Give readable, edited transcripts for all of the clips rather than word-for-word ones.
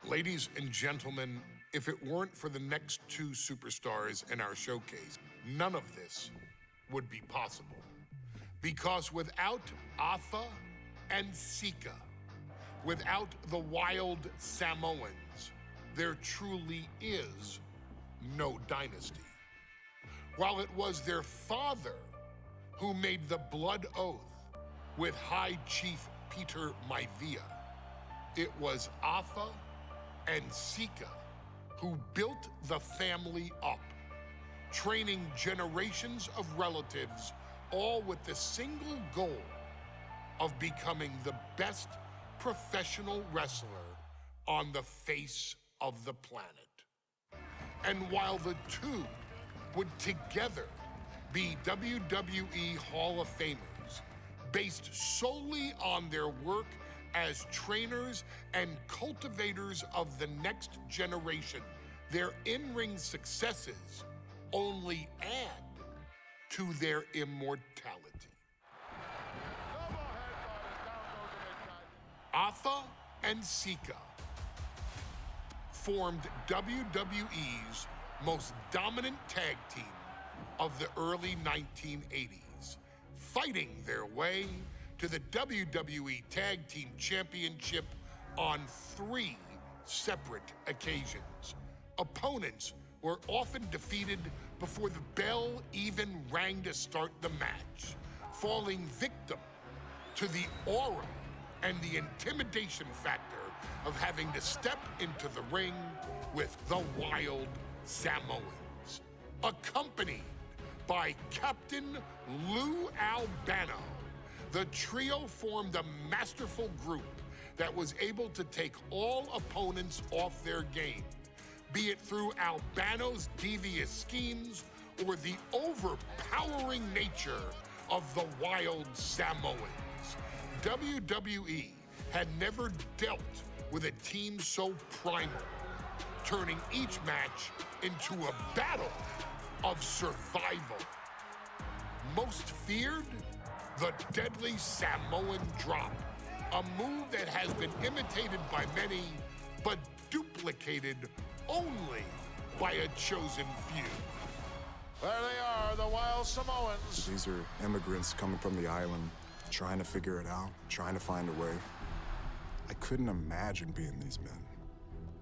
Ladies and gentlemen, if it weren't for the next two superstars in our showcase, none of this would be possible. Because without Afa and Sika, without the wild Samoans, there truly is no dynasty. While it was their father who made the blood oath with High Chief Peter Maivia, it was Afa and Sika who built the family up, training generations of relatives, all with the single goal of becoming the best professional wrestler on the face of the planet. And while the two would together be WWE Hall of Famers, based solely on their work as trainers and cultivators of the next generation, their in-ring successes only add to their immortality. Afa and Sika formed WWE's most dominant tag team of the early 1980s, fighting their way to the WWE Tag Team Championship on 3 separate occasions. Opponents were often defeated before the bell even rang to start the match, falling victim to the aura and the intimidation factor of having to step into the ring with the Wild Samoans, accompanied by Captain Lou Albano. The trio formed a masterful group that was able to take all opponents off their game, be it through Albano's devious schemes or the overpowering nature of the Wild Samoans. WWE had never dealt with a team so primal, turning each match into a battle of survival. Most feared, the deadly Samoan drop, a move that has been imitated by many, but duplicated only by a chosen few. There they are, the Wild Samoans. These are immigrants coming from the island, trying to figure it out, trying to find a way. I couldn't imagine being these men.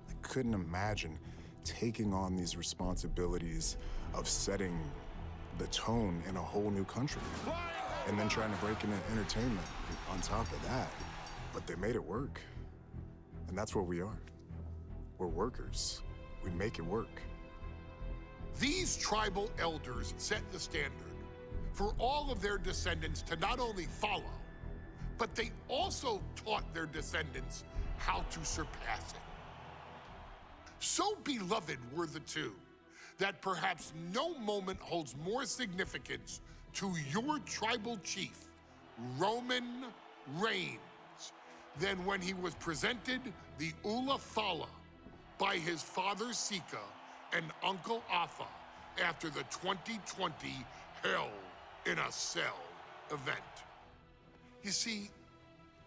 I couldn't imagine taking on these responsibilities of setting the tone in a whole new country. And then trying to break into entertainment on top of that. But they made it work. And that's what we are. We're workers. We make it work. These tribal elders set the standard for all of their descendants to not only follow, but they also taught their descendants how to surpass it. So beloved were the two that perhaps no moment holds more significance to your tribal chief, Roman Reigns, than when he was presented the Ula Fala by his father Sika and Uncle Afa after the 2020 Hell in a Cell event. You see,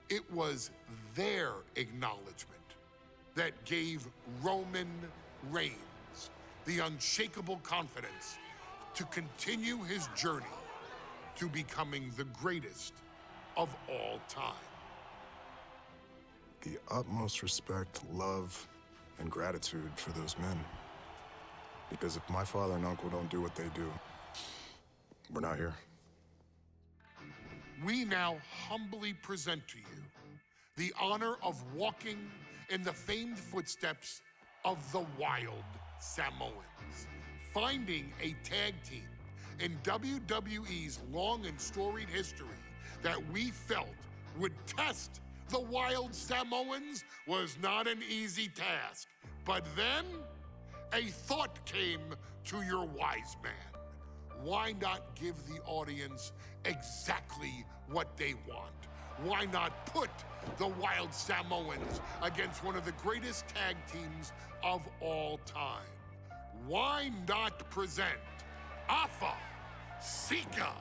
it was their acknowledgement that gave Roman Reigns the unshakable confidence to continue his journey to becoming the greatest of all time. The utmost respect, love, and gratitude for those men. Because if my father and uncle don't do what they do, we're not here. We now humbly present to you the honor of walking in the famed footsteps of the Wild Samoans, finding a tag team in WWE's long and storied history that we felt would test the Wild Samoans was not an easy task. But then, a thought came to your wise man. Why not give the audience exactly what they want? Why not put the Wild Samoans against one of the greatest tag teams of all time? Why not present Afa, Sika,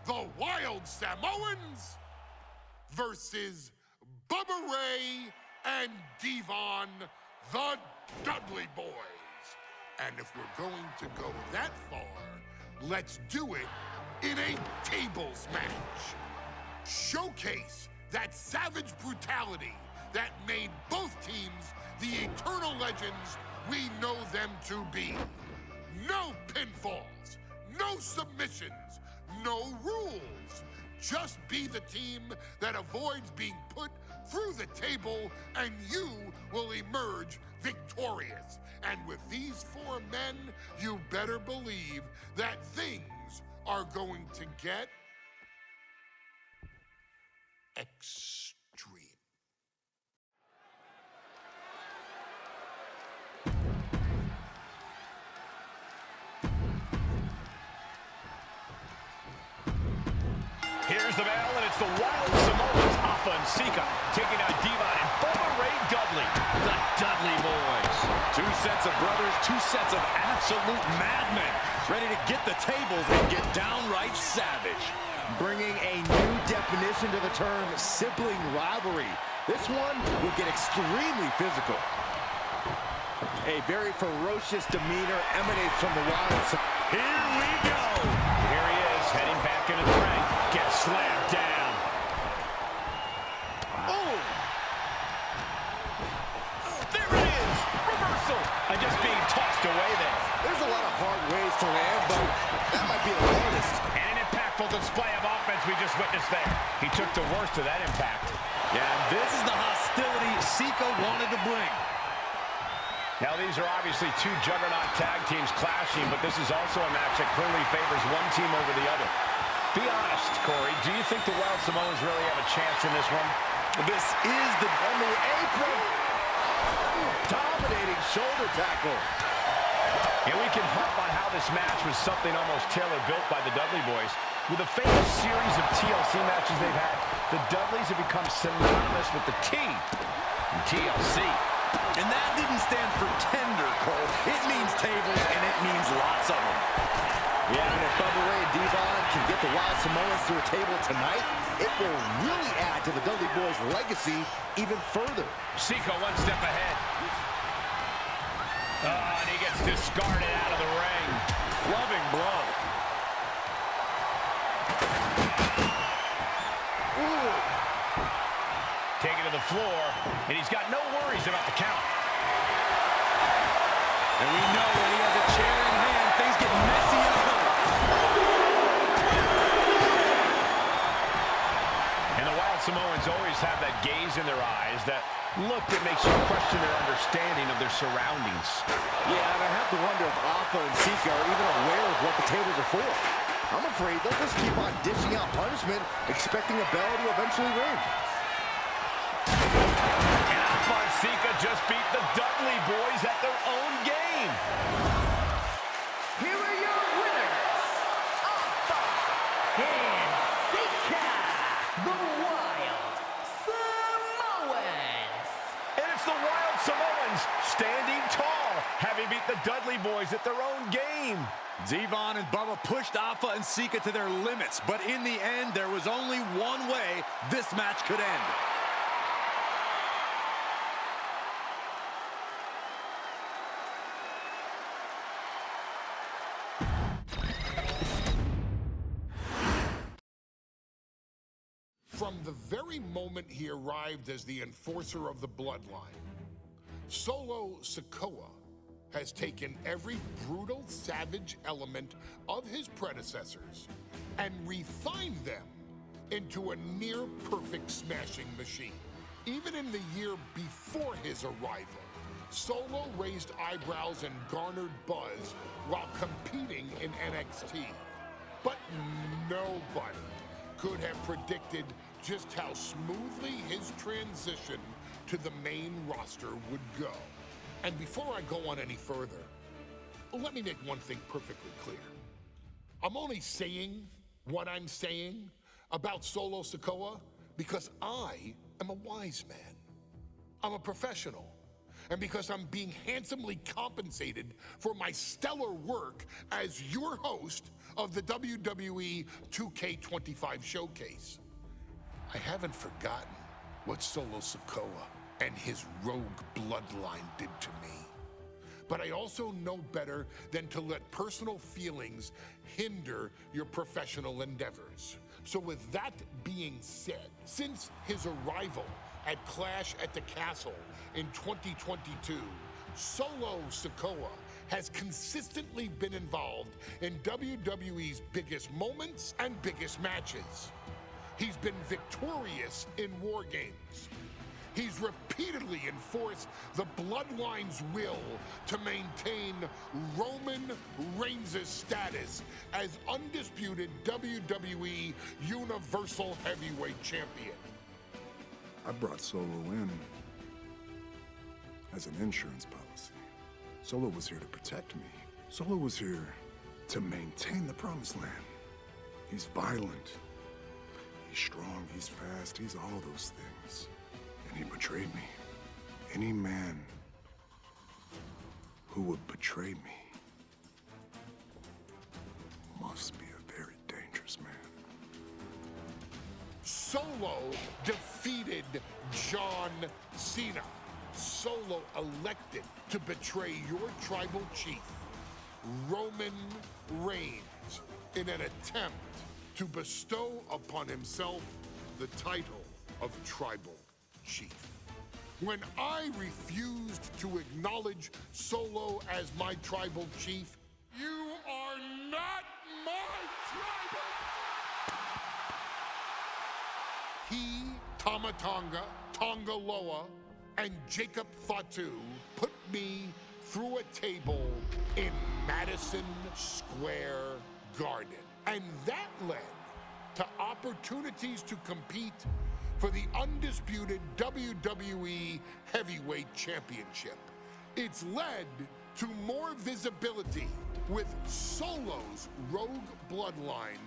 the Wild Samoans versus Bubba Ray and Devon the Dudley Boys. And if we're going to go that far, let's do it in a tables match. Showcase that savage brutality that made both teams the eternal legends we know them to be. No pinfalls, no submissions, no rules. Just be the team that avoids being put through the table, and you will emerge victorious. And with these four men, you better believe that things are going to get extreme. Here's the bell, and it's the Wild Samoans, Alpha and Sika, taking out Devon and Bubba Ray Dudley, the Dudley Boys. Two sets of brothers, two sets of absolute madmen, ready to get the tables and get downright savage. Bringing a new definition to the term sibling rivalry. This one will get extremely physical. A very ferocious demeanor emanates from the Wild. Here we go. Here he is, heading back into the ring. Gets slammed down. Oh! There it is! Reversal! And just being tossed away there. There's a lot of hard ways to land, but that might be the hardest. And an impactful display of offense we just witnessed there. He took the worst of that impact. Yeah, this is the hostility Sika wanted to bring. Now, these are obviously two juggernaut tag teams clashing, but this is also a match that clearly favors one team over the other. Be honest, Corey, do you think the Wild Samoans really have a chance in this one? This is on the apron. Dominating shoulder tackle. And we can harp on how this match was something almost tailor-built by the Dudley Boys. With a famous series of TLC matches they've had, the Dudleys have become synonymous with the T in TLC. And that didn't stand for tender, Cole. It means tables, and it means lots of them. Yeah, and if Bubba Ray and Devon can get the Wild Samoans to a table tonight, it will really add to the Dudley Boys' legacy even further. Sika one step ahead. And he gets discarded out of the ring. Loving blow. Ooh. Taken to the floor, and he's got no worries about the count. And we know when he has a chair in hand, things get messy up. And the Wild Samoans always have that gaze in their eyes, that look that makes you question their understanding of their surroundings. Yeah, and I have to wonder if Alpha and Sika are even aware of what the tables are for. I'm afraid they'll just keep on dishing out punishment, expecting a bell to eventually ring. And Alpha and Sika just beat the Dudley Boys at their own game. Here are your winners, Alpha and Sika, the Wild Samoans. And it's the Wild Samoans standing tall, having beat the Dudley Boys at their own game. Devon and Bubba pushed Alpha and Sika to their limits, but in the end, there was only one way this match could end. From the very moment he arrived as the enforcer of the bloodline, Solo Sikoa has taken every brutal, savage element of his predecessors and refined them into a near-perfect smashing machine. Even in the year before his arrival, Solo raised eyebrows and garnered buzz while competing in NXT. But nobody could have predicted just how smoothly his transition to the main roster would go. And before I go on any further, let me make one thing perfectly clear. I'm only saying what I'm saying about Solo Sikoa because I am a wise man. I'm a professional. And because I'm being handsomely compensated for my stellar work as your host of the WWE 2K25 showcase. I haven't forgotten what Solo Sikoa and his rogue bloodline did to me. But I also know better than to let personal feelings hinder your professional endeavors. So with that being said, since his arrival at Clash at the Castle in 2022, Solo Sikoa has consistently been involved in WWE's biggest moments and biggest matches. He's been victorious in War Games. He's repeatedly enforced the Bloodline's will to maintain Roman Reigns' status as undisputed WWE Universal Heavyweight Champion. I brought Solo in as an insurance policy. Solo was here to protect me. Solo was here to maintain the promised land. He's violent. He's strong, he's fast, he's all those things. And he betrayed me. Any man who would betray me must be a very dangerous man. Solo defeated John Cena. Solo elected to betray your tribal chief, Roman Reigns, in an attempt to bestow upon himself the title of tribal chief. When I refused to acknowledge Solo as my tribal chief, you are not my tribal. He, Tamatonga, Tongaloa, and Jacob Fatu put me through a table in Madison Square Garden. And that led to opportunities to compete for the undisputed WWE Heavyweight Championship. It's led to more visibility with Solo's rogue bloodline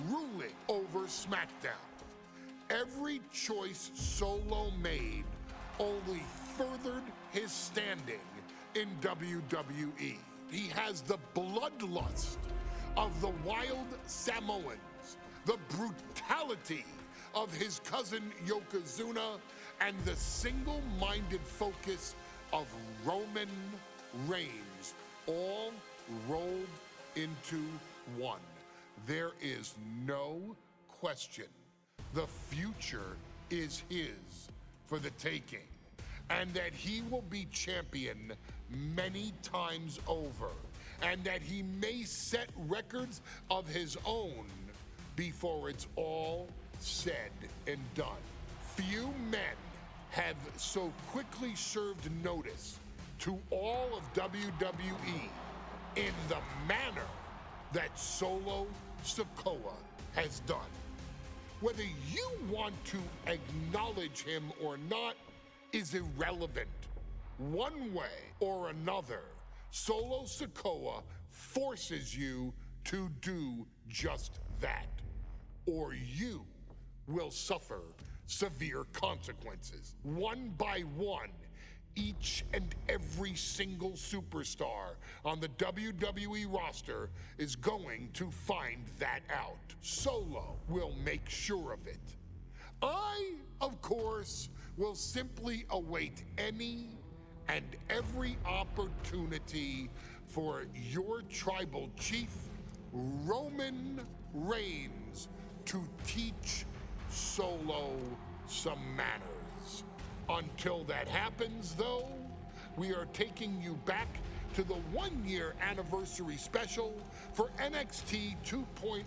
ruling over SmackDown. Every choice Solo made only furthered his standing in WWE. He has the bloodlust of the wild Samoans, the brutality of his cousin Yokozuna, and the single-minded focus of Roman Reigns, all rolled into one. There is no question the future is his for the taking, and that he will be champion many times over, and that he may set records of his own before it's all said and done. Few men have so quickly served notice to all of WWE in the manner that Solo Sikoa has done. Whether you want to acknowledge him or not is irrelevant. One way or another, Solo Sikoa forces you to do just that, or you will suffer severe consequences. One by one, each and every single superstar on the WWE roster is going to find that out. Solo will make sure of it. I, of course, will simply await any and every opportunity for your tribal chief, Roman Reigns, to teach Solo some manners. Until that happens, though, we are taking you back to the one-year anniversary special for NXT 2.0,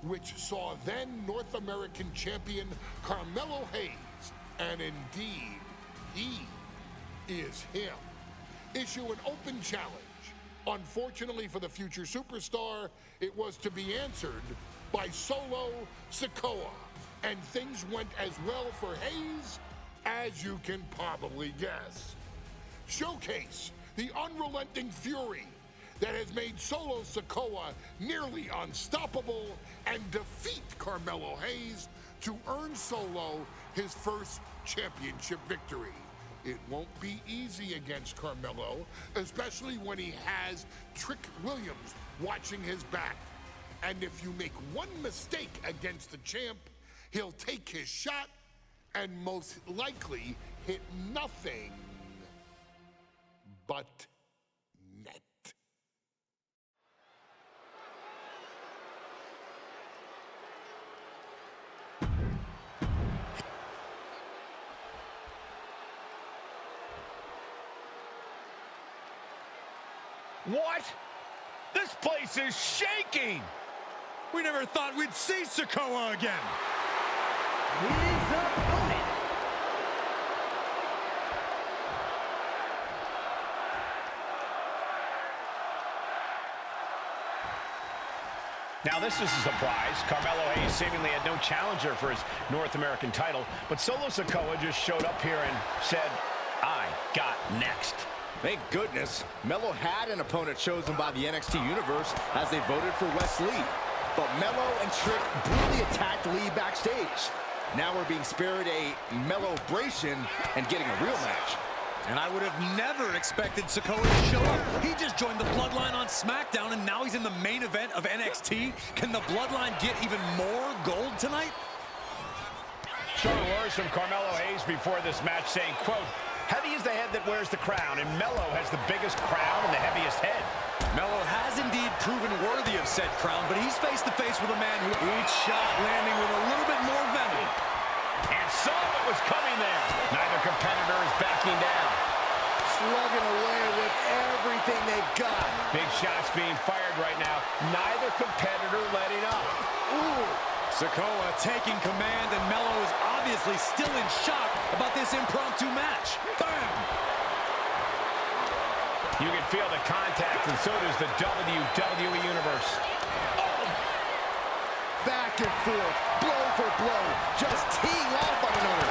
which saw then North American champion Carmelo Hayes, and indeed, he is him, issue an open challenge. Unfortunately for the future superstar, it was to be answered by Solo Sikoa, and things went as well for Hayes as you can probably guess. Showcase the unrelenting fury that has made Solo Sikoa nearly unstoppable and defeat Carmelo Hayes to earn Solo his first championship victory. It won't be easy against Carmelo, especially when he has Trick Williams watching his back. And if you make one mistake against the champ, he'll take his shot and most likely hit nothing but net. What? This place is shaking! We never thought we'd see Sikoa again. His opponent. Now this is a surprise. Carmelo Hayes seemingly had no challenger for his North American title, but Solo Sikoa just showed up here and said, I got next. Thank goodness. Melo had an opponent chosen by the NXT Universe as they voted for Wes Lee. But Melo and Trick brutally attacked Lee backstage. Now we're being spared a Melo-bration and getting a real match. And I would have never expected Sikoa to show up. He just joined the Bloodline on SmackDown, and now he's in the main event of NXT. Can the Bloodline get even more gold tonight? Short words from Carmelo Hayes before this match saying, quote, heavy is the head that wears the crown, and Melo has the biggest crown and the heaviest head. Melo has indeed proven worthy of said crown, but he's face-to-face with a man who each shot landing with a little bit more venom. And saw what was coming there. Neither competitor is backing down. Slugging away with everything they've got. Big shots being fired right now. Neither competitor letting up. Ooh. Sikoa taking command, and Melo is obviously still in shock about this impromptu match. Bam! You can feel the contact, and so does the WWE Universe. Oh. Back and forth, blow for blow, just teeing off on another.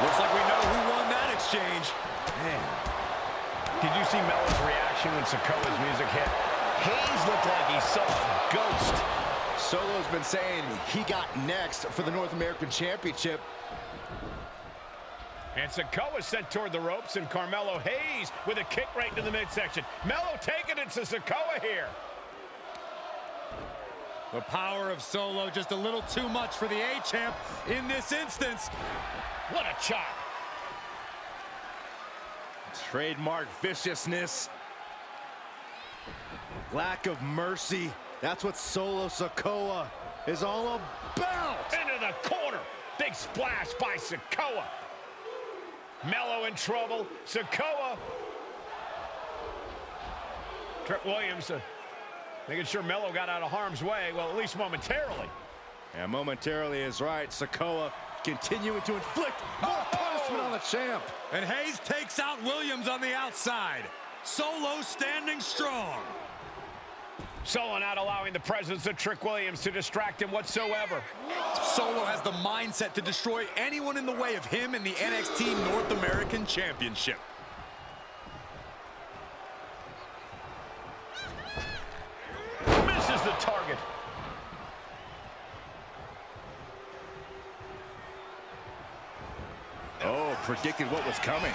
Looks like we know who won that exchange. Man. Did you see Melo's reaction when Sikoa's music hit? Hayes looked like he saw a ghost. Solo's been saying he got next for the North American Championship. And Sikoa sent toward the ropes, and Carmelo Hayes with a kick right into the midsection. Melo taking it to Sikoa here. The power of Solo just a little too much for the A-Champ in this instance. What a chop. Trademark viciousness. Lack of mercy. That's what Solo Sikoa is all about. Into the corner. Big splash by Sikoa. Melo in trouble. Sikoa. Trick Williams making sure Melo got out of harm's way. Well, at least momentarily. And momentarily is right. Sikoa continuing to inflict more punishment on the champ. And Hayes takes out Williams on the outside. Solo standing strong. Solo not allowing the presence of Trick Williams to distract him whatsoever. Solo has the mindset to destroy anyone in the way of him in the NXT North American Championship. Misses the target. Oh, predicted what was coming.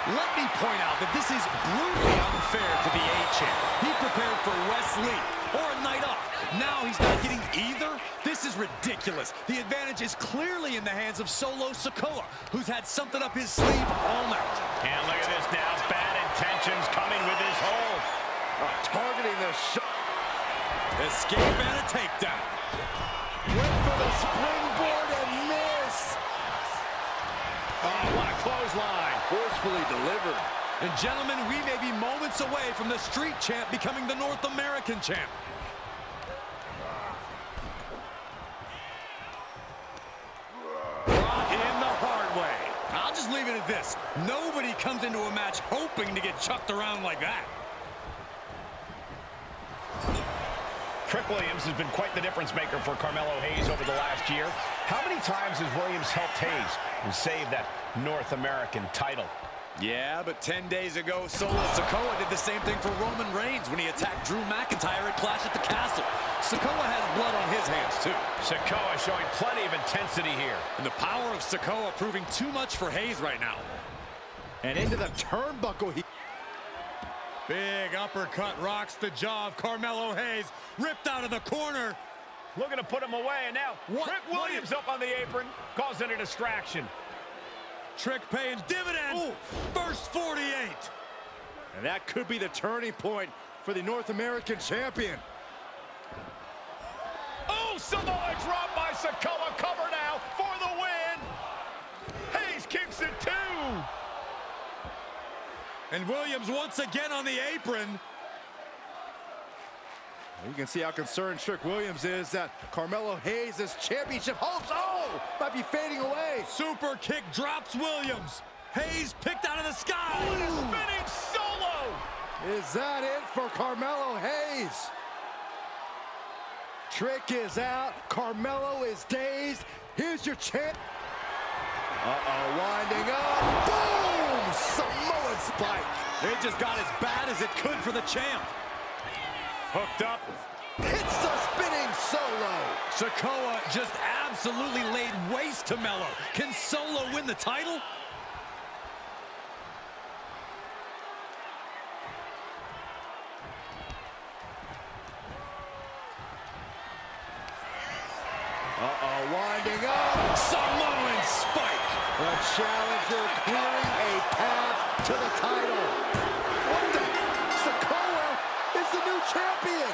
Let me point out that this is brutally unfair to the A-Champ. He prepared for Wes Lee or a night off. Now he's not getting either. This is ridiculous. The advantage is clearly in the hands of Solo Sikoa, who's had something up his sleeve all night. And look at this now. Bad intentions coming with his hold. Targeting the shot. Escape and a takedown. Went for the springboard and miss. Oh, what a clothesline. Forcefully delivered. And gentlemen, we may be moments away from the Street Champ becoming the North American Champ. Brought in the hard way. I'll just leave it at this. Nobody comes into a match hoping to get chucked around like that. Trick Williams has been quite the difference maker for Carmelo Hayes over the last year. How many times has Williams helped Hayes and saved that North American title? Yeah, but 10 days ago, Solo Sikoa did the same thing for Roman Reigns when he attacked Drew McIntyre at Clash at the Castle. Sikoa has blood on his hands, too. Sikoa showing plenty of intensity here. And the power of Sikoa proving too much for Hayes right now. And into the turnbuckle. Big Uppercut rocks the jaw of Carmelo Hayes. Ripped out of the corner. looking to put him away, and now Trick Williams up on the apron, causing a distraction. Trick paying dividends. Ooh. First 48. And that could be the turning point for the North American champion. Oh, Samoa drop by Sikoa. Cover now for the win. Hayes kicks it too. And Williams once again on the apron. You can see how concerned Trick Williams is that Carmelo Hayes' championship hopes, might be fading away. Super kick drops Williams. Hayes picked out of the sky. What a spinning solo. Is that it for Carmelo Hayes? Trick is out. Carmelo is dazed. Here's your champ. Winding up. Boom! Samoan spike. It just got as bad as it could for the champ. Hooked up. Hits the spinning Solo. Sikoa just absolutely laid waste to Melo. Can Solo win the title? Winding up. Samoan spike. The challenger clearing a path to the title. What the? Sikoa is the new champion.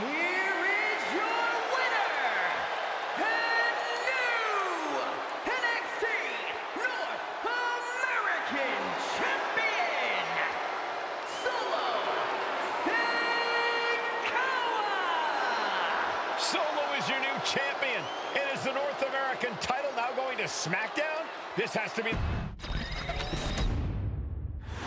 Here is your winner, and new NXT North American Champion, Solo Sikoa! Solo is your new champion. And is the North American title now going to SmackDown? This has to be...